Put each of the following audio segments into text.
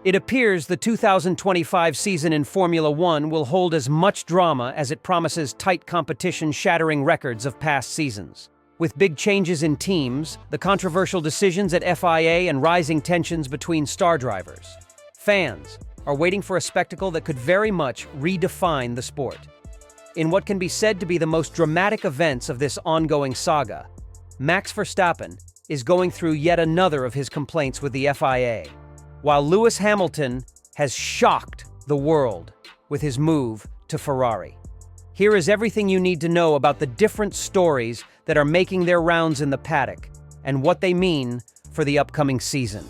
It appears the 2025 season in Formula One will hold as much drama as it promises tight competition shattering records of past seasons. With big changes in teams, the controversial decisions at FIA and rising tensions between star drivers, fans are waiting for a spectacle that could very much redefine the sport. In what can be said to be the most dramatic events of this ongoing saga, Max Verstappen is going through yet another of his complaints with the FIA, while Lewis Hamilton has shocked the world with his move to Ferrari. Here is everything you need to know about the different stories that are making their rounds in the paddock and what they mean for the upcoming season.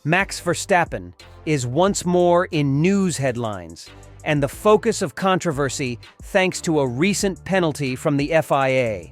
Max Verstappen is once more in news headlines and the focus of controversy thanks to a recent penalty from the FIA.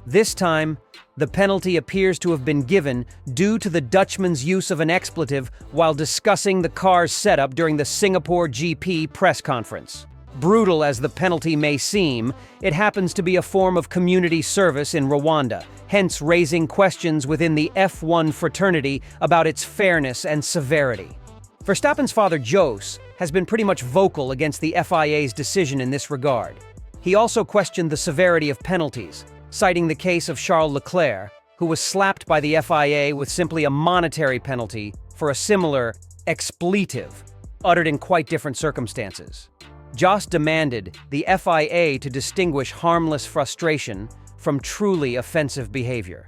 This time, the penalty appears to have been given due to the Dutchman's use of an expletive while discussing the car's setup during the Singapore GP press conference. Brutal as the penalty may seem, it happens to be a form of community service in Rwanda, hence raising questions within the F1 fraternity about its fairness and severity. Verstappen's father, Jos, has been pretty much vocal against the FIA's decision in this regard. He also questioned the severity of penalties, citing the case of Charles Leclerc, who was slapped by the FIA with simply a monetary penalty for a similar expletive, uttered in quite different circumstances. Jos demanded the FIA to distinguish harmless frustration from truly offensive behavior.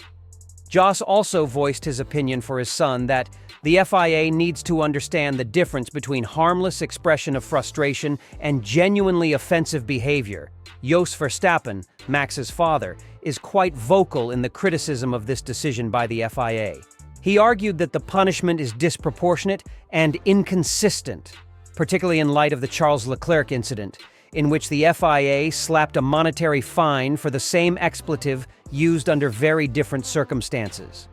Jos also voiced his opinion for his son that the FIA needs to understand the difference between harmless expression of frustration and genuinely offensive behavior. Jos Verstappen, Max's father, is quite vocal in the criticism of this decision by the FIA. He argued that the punishment is disproportionate and inconsistent, particularly in light of the Charles Leclerc incident, in which the FIA slapped a monetary fine for the same expletive used under very different circumstances.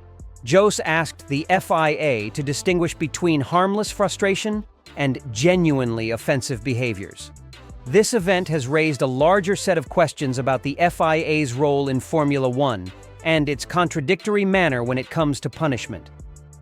Jos asked the FIA to distinguish between harmless frustration and genuinely offensive behaviors. This event has raised a larger set of questions about the FIA's role in Formula One and its contradictory manner when it comes to punishment.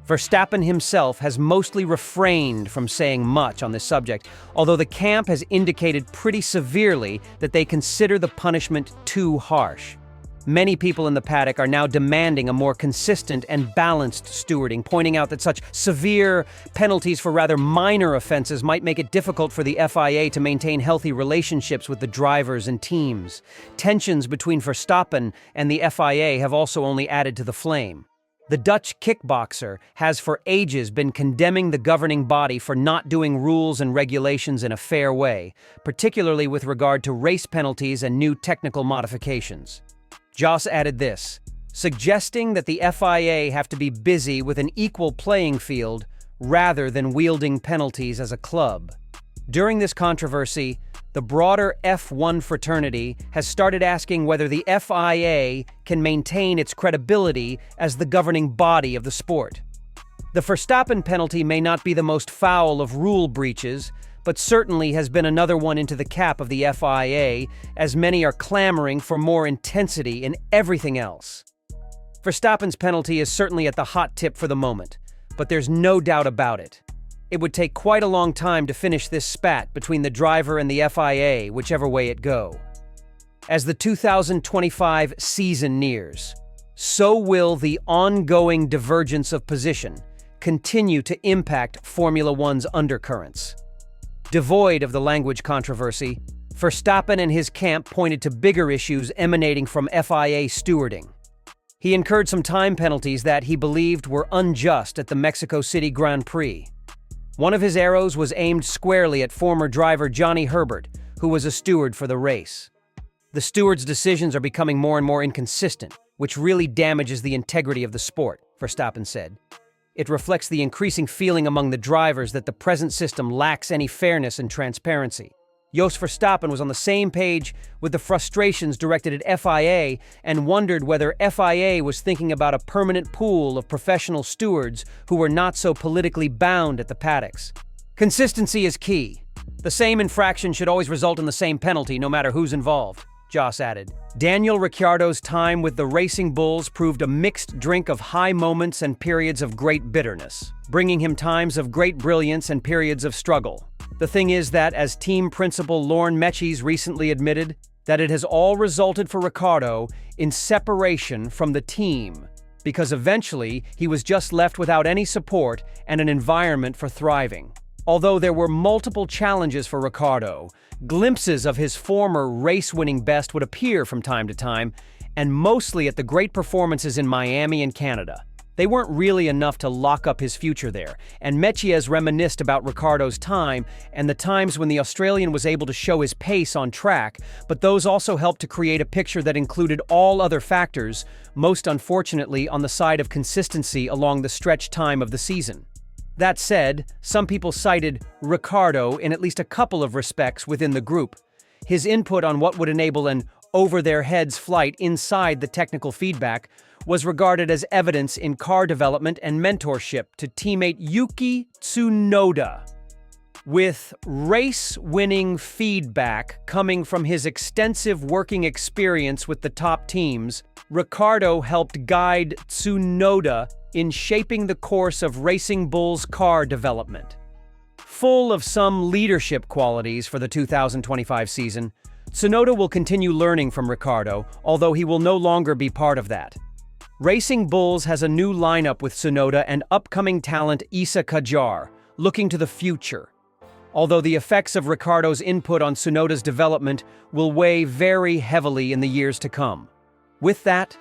Verstappen himself has mostly refrained from saying much on this subject, although the camp has indicated pretty severely that they consider the punishment too harsh. Many people in the paddock are now demanding a more consistent and balanced stewarding, pointing out that such severe penalties for rather minor offenses might make it difficult for the FIA to maintain healthy relationships with the drivers and teams. Tensions between Verstappen and the FIA have also only added to the flame. The Dutch kickboxer has for ages been condemning the governing body for not doing rules and regulations in a fair way, particularly with regard to race penalties and new technical modifications. Jos added this, suggesting that the FIA have to be busy with an equal playing field rather than wielding penalties as a club. During this controversy, the broader F1 fraternity has started asking whether the FIA can maintain its credibility as the governing body of the sport. The Verstappen penalty may not be the most foul of rule breaches, but certainly has been another one into the cap of the FIA, as many are clamoring for more intensity in everything else. Verstappen's penalty is certainly at the hot tip for the moment, but there's no doubt about it. It would take quite a long time to finish this spat between the driver and the FIA, whichever way it go. As the 2025 season nears, so will the ongoing divergence of position continue to impact Formula One's undercurrents. Devoid of the language controversy, Verstappen and his camp pointed to bigger issues emanating from FIA stewarding. He incurred some time penalties that he believed were unjust at the Mexico City Grand Prix. One of his arrows was aimed squarely at former driver Johnny Herbert, who was a steward for the race. The steward's decisions are becoming more and more inconsistent, which really damages the integrity of the sport, Verstappen said. It reflects the increasing feeling among the drivers that the present system lacks any fairness and transparency. Jos Verstappen was on the same page with the frustrations directed at FIA and wondered whether FIA was thinking about a permanent pool of professional stewards who were not so politically bound at the paddocks. Consistency is key. The same infraction should always result in the same penalty, no matter who's involved, Joss added. Daniel Ricciardo's time with the Racing Bulls proved a mixed drink of high moments and periods of great bitterness, bringing him times of great brilliance and periods of struggle. The thing is that, as team principal Lorne Mechies recently admitted, that it has all resulted for Ricciardo in separation from the team, because eventually he was just left without any support and an environment for thriving. Although there were multiple challenges for Ricciardo, glimpses of his former race-winning best would appear from time to time, and mostly at the great performances in Miami and Canada. They weren't really enough to lock up his future there, and Mechies reminisced about Ricciardo's time and the times when the Australian was able to show his pace on track, but those also helped to create a picture that included all other factors, most unfortunately on the side of consistency along the stretch time of the season. That said, some people cited Ricciardo in at least a couple of respects within the group. His input on what would enable an over-their-heads flight inside the technical feedback was regarded as evidence in car development and mentorship to teammate Yuki Tsunoda. With race-winning feedback coming from his extensive working experience with the top teams, Ricciardo helped guide Tsunoda in shaping the course of Racing Bull's car development. Full of some leadership qualities for the 2025 season, Tsunoda will continue learning from Ricciardo, although he will no longer be part of that. Racing Bulls has a new lineup with Tsunoda and upcoming talent Issa Qajar, looking to the future. Although the effects of Ricciardo's input on Tsunoda's development will weigh very heavily in the years to come. With that,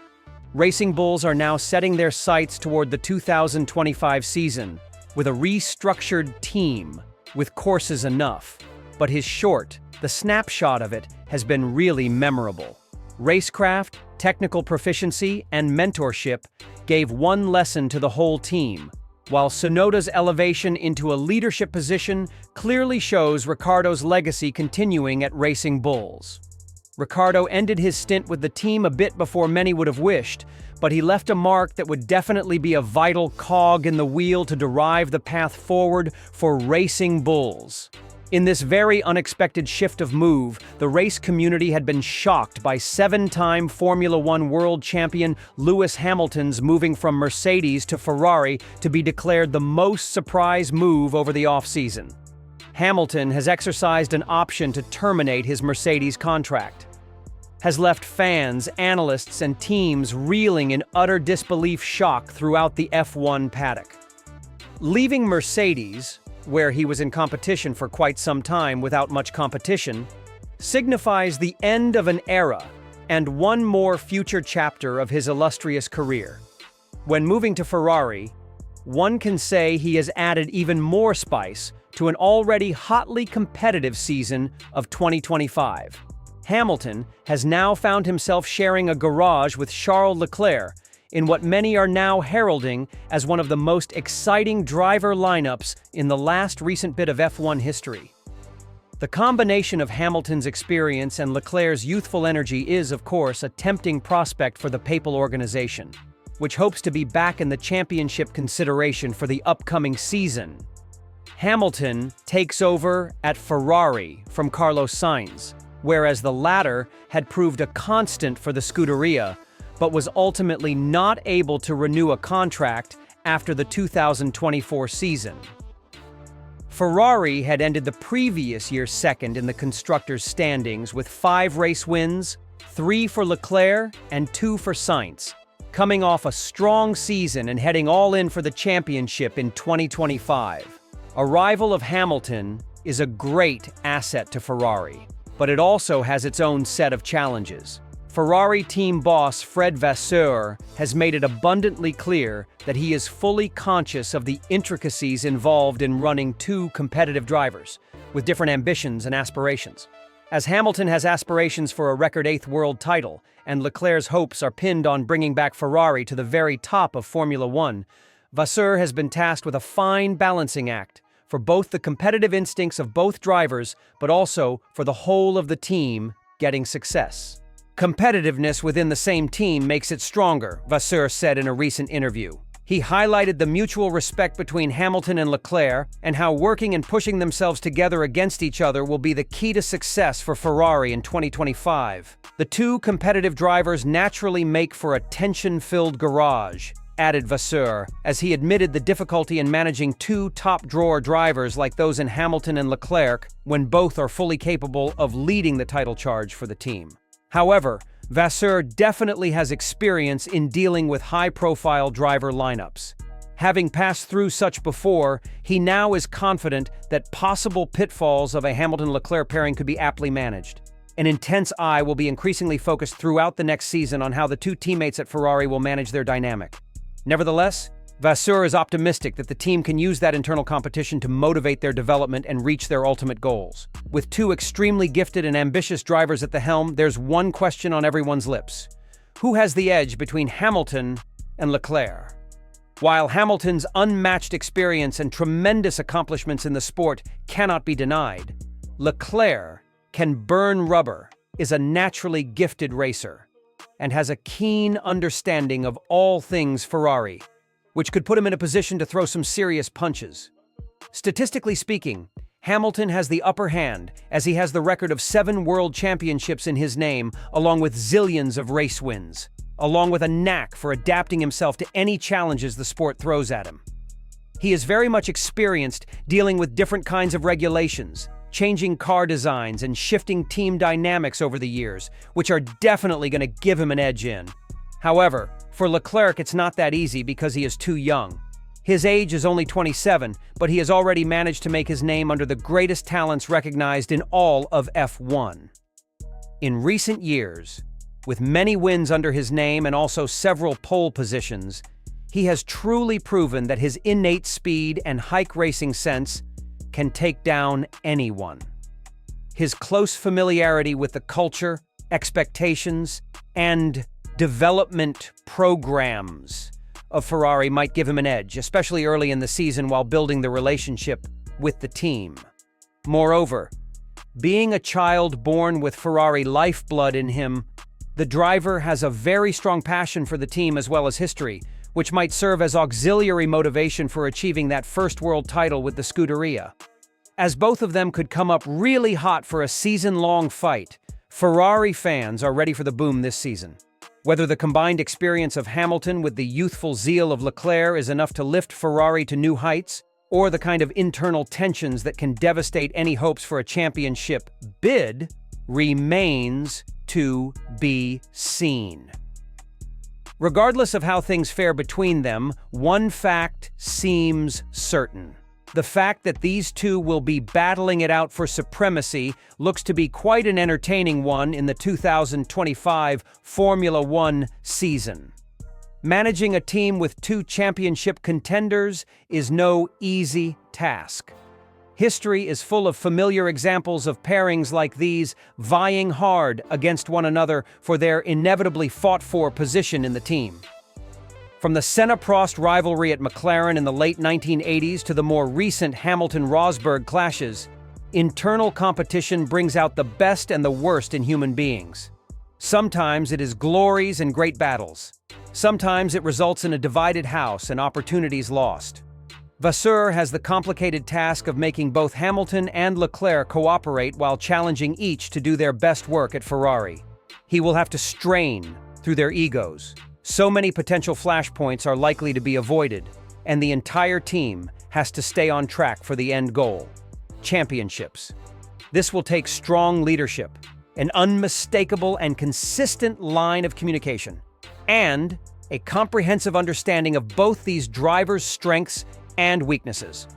Racing Bulls are now setting their sights toward the 2025 season with a restructured team with courses enough. But his short, the snapshot of it, has been really memorable. Racecraft, technical proficiency, and mentorship gave one lesson to the whole team, while Tsunoda's elevation into a leadership position clearly shows Ricciardo's legacy continuing at Racing Bulls. Ricciardo ended his stint with the team a bit before many would have wished, but he left a mark that would definitely be a vital cog in the wheel to derive the path forward for Racing Bulls. In this very unexpected shift of move, the race community had been shocked by seven-time Formula One world champion Lewis Hamilton's moving from Mercedes to Ferrari to be declared the most surprise move over the offseason. Hamilton has exercised an option to terminate his Mercedes contract, has left fans, analysts, and teams reeling in utter disbelief shock throughout the F1 paddock. Leaving Mercedes, where he was in competition for quite some time without much competition, signifies the end of an era and one more future chapter of his illustrious career. When moving to Ferrari, one can say he has added even more spice to an already hotly competitive season of 2025. Hamilton has now found himself sharing a garage with Charles Leclerc in what many are now heralding as one of the most exciting driver lineups in the last recent bit of F1 history. The combination of Hamilton's experience and Leclerc's youthful energy is, of course, a tempting prospect for the Papal organization, which hopes to be back in the championship consideration for the upcoming season. Hamilton takes over at Ferrari from Carlos Sainz, whereas the latter had proved a constant for the Scuderia, but was ultimately not able to renew a contract after the 2024 season. Ferrari had ended the previous year second in the constructors' standings with 5 race wins, 3 for Leclerc and 2 for Sainz, coming off a strong season and heading all in for the championship in 2025. Arrival of Hamilton is a great asset to Ferrari, but it also has its own set of challenges. Ferrari team boss Fred Vasseur has made it abundantly clear that he is fully conscious of the intricacies involved in running two competitive drivers, with different ambitions and aspirations. As Hamilton has aspirations for a record 8th world title, and Leclerc's hopes are pinned on bringing back Ferrari to the very top of Formula One, Vasseur has been tasked with a fine balancing act for both the competitive instincts of both drivers, but also for the whole of the team getting success. Competitiveness within the same team makes it stronger, Vasseur said in a recent interview. He highlighted the mutual respect between Hamilton and Leclerc and how working and pushing themselves together against each other will be the key to success for Ferrari in 2025. The two competitive drivers naturally make for a tension-filled garage, added Vasseur, as he admitted the difficulty in managing two top-drawer drivers like those in Hamilton and Leclerc when both are fully capable of leading the title charge for the team. However, Vasseur definitely has experience in dealing with high-profile driver lineups. Having passed through such before, he now is confident that possible pitfalls of a Hamilton-Leclerc pairing could be aptly managed. An intense eye will be increasingly focused throughout the next season on how the two teammates at Ferrari will manage their dynamic. Nevertheless, Vasseur is optimistic that the team can use that internal competition to motivate their development and reach their ultimate goals. With two extremely gifted and ambitious drivers at the helm, there's one question on everyone's lips. Who has the edge between Hamilton and Leclerc? While Hamilton's unmatched experience and tremendous accomplishments in the sport cannot be denied, Leclerc can burn rubber, is a naturally gifted racer, and has a keen understanding of all things Ferrari, which could put him in a position to throw some serious punches. Statistically speaking, Hamilton has the upper hand, as he has the record of 7 world championships in his name, along with zillions of race wins, along with a knack for adapting himself to any challenges the sport throws at him. He is very much experienced dealing with different kinds of regulations, changing car designs and shifting team dynamics over the years, which are definitely going to give him an edge in. However, for Leclerc, it's not that easy because he is too young. His age is only 27, but he has already managed to make his name under the greatest talents recognized in all of F1. In recent years, with many wins under his name and also several pole positions, he has truly proven that his innate speed and hike racing sense can take down anyone. His close familiarity with the culture, expectations, and development programs of Ferrari might give him an edge, especially early in the season while building the relationship with the team. Moreover, being a child born with Ferrari lifeblood in him, the driver has a very strong passion for the team as well as history, which might serve as auxiliary motivation for achieving that first world title with the Scuderia. As both of them could come up really hot for a season-long fight, Ferrari fans are ready for the boom this season. Whether the combined experience of Hamilton with the youthful zeal of Leclerc is enough to lift Ferrari to new heights, or the kind of internal tensions that can devastate any hopes for a championship bid, remains to be seen. Regardless of how things fare between them, one fact seems certain. The fact that these two will be battling it out for supremacy looks to be quite an entertaining one in the 2025 Formula One season. Managing a team with two championship contenders is no easy task. History is full of familiar examples of pairings like these vying hard against one another for their inevitably fought-for position in the team. From the Senna-Prost rivalry at McLaren in the late 1980s to the more recent Hamilton-Rosberg clashes, internal competition brings out the best and the worst in human beings. Sometimes it is glories and great battles. Sometimes it results in a divided house and opportunities lost. Vasseur has the complicated task of making both Hamilton and Leclerc cooperate while challenging each to do their best work at Ferrari. He will have to strain through their egos. So many potential flashpoints are likely to be avoided, and the entire team has to stay on track for the end goal: championships. This will take strong leadership, an unmistakable and consistent line of communication, and a comprehensive understanding of both these drivers' strengths and weaknesses.